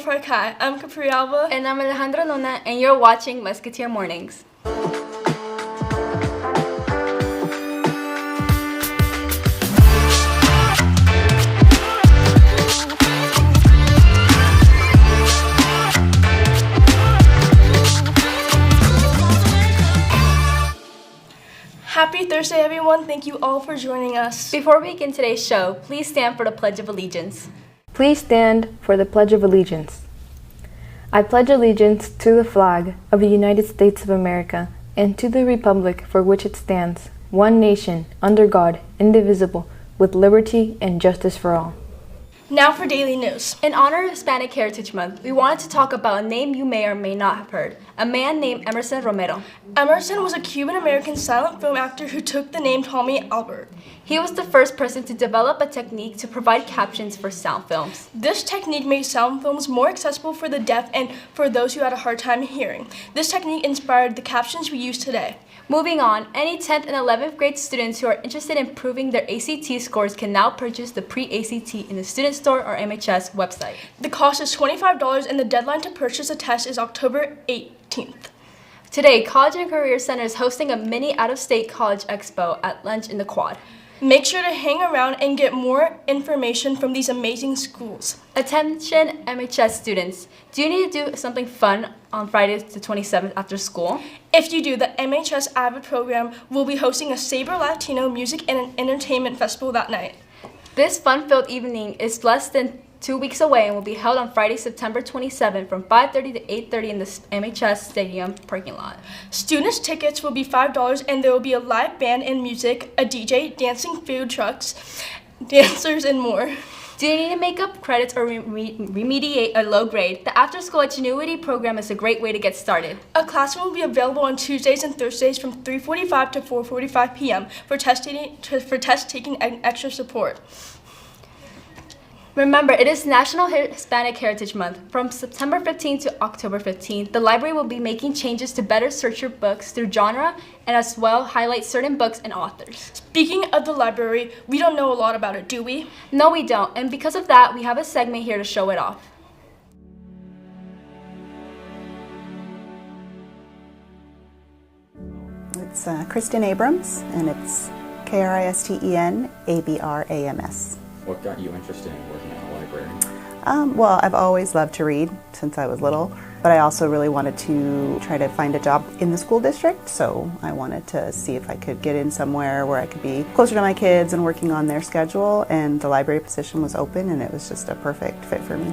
Farkai. I'm Capri Alba. And I'm Alejandra Luna, and you're watching Musketeer Mornings. Happy Thursday, everyone. Thank you all for joining us. Before we begin today's show, please stand for the Pledge of Allegiance. Please stand for the Pledge of Allegiance. I pledge allegiance to the flag of the United States of America and to the republic for which it stands, one nation, under God, indivisible, with liberty and justice for all. Now for daily news. In honor of Hispanic Heritage Month, we wanted to talk about a name you may or may not have heard, a man named Emerson Romero. Emerson was a Cuban-American silent film actor who took the name Tommy Albert. He was the first person to develop a technique to provide captions for sound films. This technique made sound films more accessible for the deaf and for those who had a hard time hearing. This technique inspired the captions we use today. Moving on, any 10th and 11th grade students who are interested in improving their ACT scores can now purchase the pre-ACT in the Student Store or MHS website. The cost is $25 and the deadline to purchase a test is October 18th. Today, College and Career Center is hosting a mini out-of-state college expo at lunch in the Quad. Make sure to hang around and get more information from these amazing schools. Attention MHS students, do you need to do something fun on Friday the 27th after school? If you do, the MHS Avid program will be hosting a Sabre Latino music and an entertainment festival that night. This fun-filled evening is less than 2 weeks away and will be held on Friday, September 27th from 5:30 to 8:30 in the MHS Stadium parking lot. Students' tickets will be $5 and there will be a live band and music, a DJ, dancing food trucks, dancers, and more. Do you need to make up credits or remediate a low grade? The after-school Ingenuity program is a great way to get started. A classroom will be available on Tuesdays and Thursdays from 3:45 to 4:45 p.m. for test-taking and extra support. Remember, it is National Hispanic Heritage Month. From September 15th to October 15th, the library will be making changes to better search your books through genre and as well highlight certain books and authors. Speaking of the library, we don't know a lot about it, do we? No, we don't. And because of that, we have a segment here to show it off. It's Kristen Abrams, and it's Kristenabrams. What got you interested in working at a library? Well, I've always loved to read since I was little, but I also really wanted to try to find a job in the school district, so I wanted to see if I could get in somewhere where I could be closer to my kids and working on their schedule, and the library position was open, and it was just a perfect fit for me.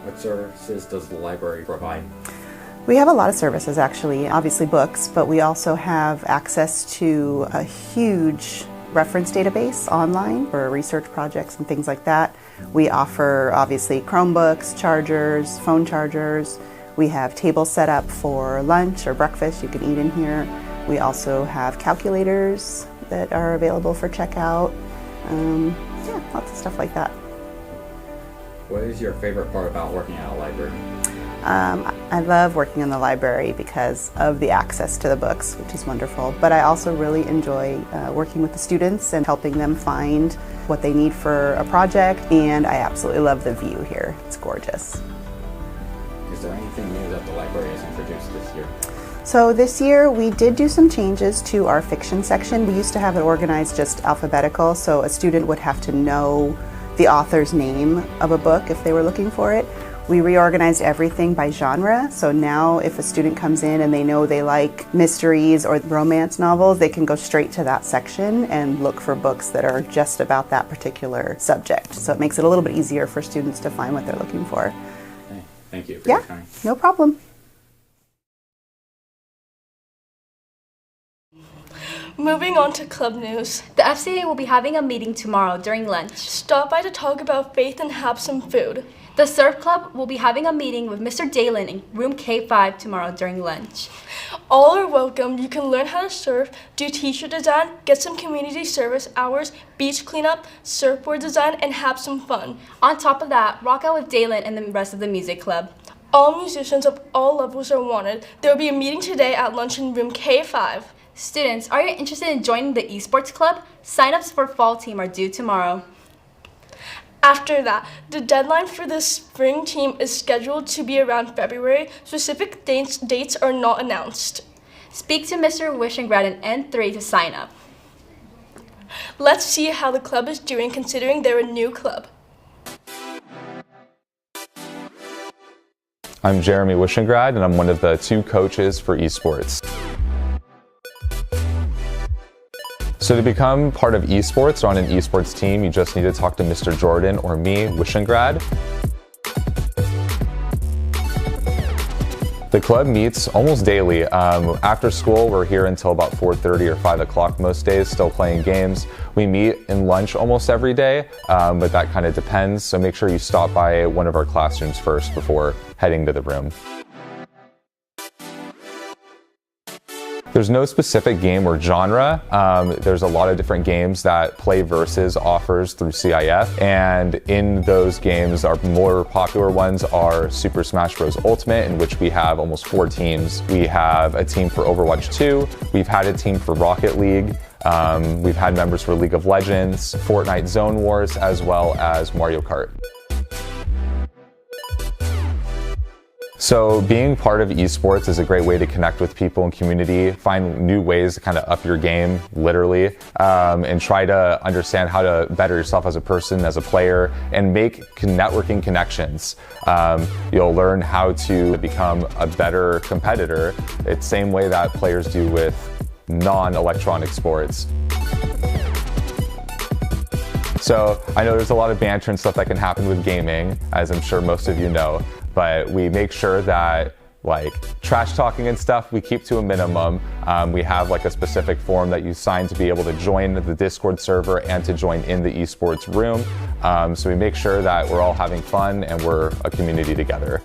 What services does the library provide? We have a lot of services, actually. Obviously books, but we also have access to a huge reference database online for research projects and things like that. We offer obviously Chromebooks, chargers, phone chargers. We have tables set up for lunch or breakfast. You can eat in here. We also have calculators that are available for checkout. Yeah, lots of stuff like that. What is your favorite part about working at a library? I love working in the library because of the access to the books, which is wonderful. But I also really enjoy working with the students and helping them find what they need for a project. And I absolutely love the view here. It's gorgeous. Is there anything new that the library has introduced this year? So this year we did do some changes to our fiction section. We used to have it organized just alphabetical, so a student would have to know the author's name of a book if they were looking for it. We reorganized everything by genre, so now if a student comes in and they know they like mysteries or romance novels, they can go straight to that section and look for books that are just about that particular subject. So it makes it a little bit easier for students to find what they're looking for. Okay. Thank you for your time. No problem. Moving on to club news. The FCA will be having a meeting tomorrow during lunch. Stop by to talk about faith and have some food. The Surf Club will be having a meeting with Mr. Dalen in room K5 tomorrow during lunch. All are welcome. You can learn how to surf, do t-shirt design, get some community service hours, beach cleanup, surfboard design, and have some fun. On top of that, rock out with Dalen and the rest of the music club. All musicians of all levels are wanted. There will be a meeting today at lunch in room K5. Students, are you interested in joining the esports club? Sign-ups for fall team are due tomorrow. After that, the deadline for the spring team is scheduled to be around February. Specific dates are not announced. Speak to Mr. Wishengrad in N3 to sign up. Let's see how the club is doing considering they're a new club. I'm Jeremy Wishengrad, and I'm one of the 2 coaches for esports. So to become part of esports or on an esports team, you just need to talk to Mr. Jordan or me, Wishengrad. The club meets almost daily. After school, we're here until about 4:30 or 5 o'clock most days, still playing games. We meet in lunch almost every day, but that kind of depends. So make sure you stop by one of our classrooms first before heading to the room. There's no specific game or genre. There's a lot of different games that Play Versus offers through CIF, and in those games, our more popular ones are Super Smash Bros. Ultimate, in which we have almost 4 teams. We have a team for Overwatch 2, we've had a team for Rocket League, we've had members for League of Legends, Fortnite Zone Wars, as well as Mario Kart. So being part of esports is a great way to connect with people and community, find new ways to kind of up your game, literally, and try to understand how to better yourself as a person, as a player, and make networking connections. You'll learn how to become a better competitor. It's the same way that players do with non-electronic sports. So I know there's a lot of banter and stuff that can happen with gaming, as I'm sure most of you know. But we make sure that trash talking and stuff we keep to a minimum. We have a specific form that you sign to be able to join the Discord server and to join in the esports room. So we make sure that we're all having fun and we're a community together.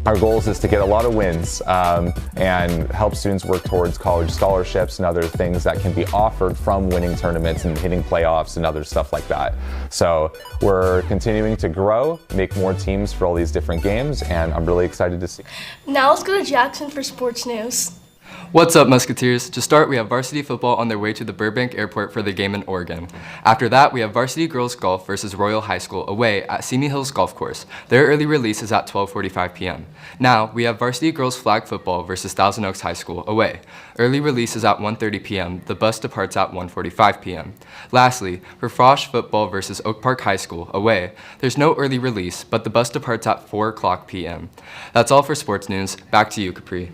Our goal is to get a lot of wins and help students work towards college scholarships and other things that can be offered from winning tournaments and hitting playoffs and other stuff like that. So we're continuing to grow, make more teams for all these different games, and I'm really excited to see. Now let's go to Jackson for sports news. What's up, Musketeers? To start, we have varsity football on their way to the Burbank Airport for the game in Oregon. After that, we have varsity girls golf versus Royal High School away at Simi Hills Golf Course. Their early release is at 12:45 p.m. Now, we have varsity girls flag football versus Thousand Oaks High School away. Early release is at 1:30 p.m. The bus departs at 1:45 p.m. Lastly, for Frosh football versus Oak Park High School away, there's no early release, but the bus departs at 4 o'clock p.m. That's all for sports news. Back to you, Capri.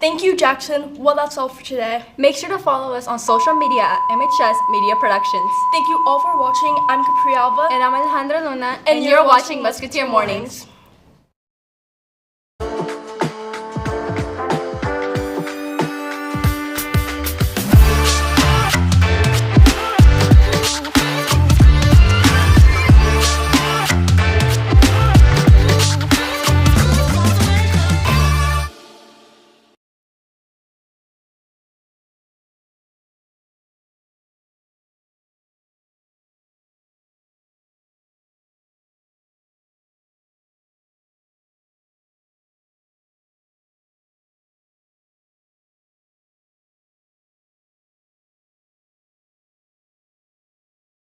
Thank you, Jackson. Well, that's all for today. Make sure to follow us on social media at MHS Media Productions. Thank you all for watching. I'm Capri Alba. And I'm Alejandra Luna. And you're watching Musketeer Mornings.